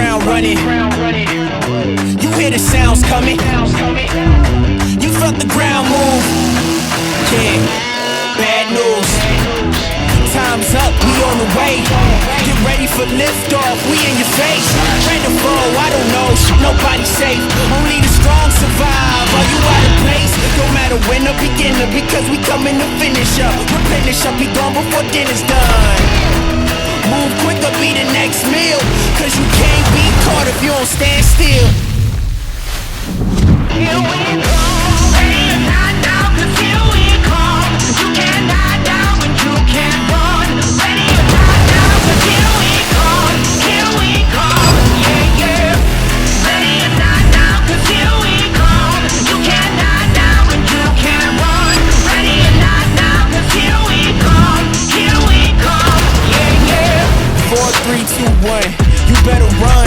ground running. You hear the sounds coming. You felt the ground move. Yeah, bad news. Time's up, we on the way. Get ready for liftoff, we in your face. Friend or foe, I don't know, nobody's safe. Only the strong survive, are you out of place? No matter when or beginner, because we coming to finish up. Replenish up, be gone before dinner's done. Move quicker, be the next meal, cause you can't be caught if you don't stand still. Here we come, ready or not now, cause here we come. You can't die down when you can't run. Ready or not now, cause here we come, yeah, yeah. Ready or not now, cause here we come. You can't die down when you can't run. Ready or not now, cause here we come, yeah, yeah. 4, 3, 2, 1, you better run,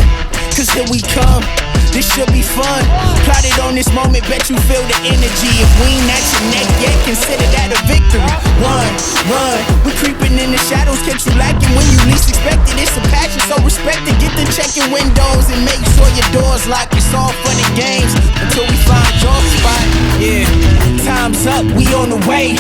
cause here we come. This should be fun. Plotted on this moment, bet you feel the energy. If we ain't at your neck yet, consider that a victory. Run, we creeping in the shadows, catch you lacking when you least expect it. It's a passion, so respect it. Get to checking windows and make sure your doors locked. It's all fun and games until we find your spot. Yeah, time's up, we on the way.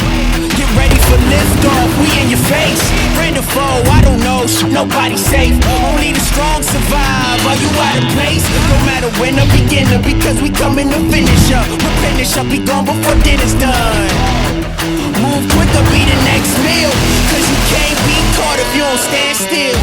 Get ready for liftoff, we in your face. Friend or foe, I don't know, nobody's safe. Only the strong survive, are you out of place? No matter when or beginner, because we coming to finish up. Replenish up, be gone before dinner's done. Move quicker, be the next meal, cause you can't be caught if you don't stand still.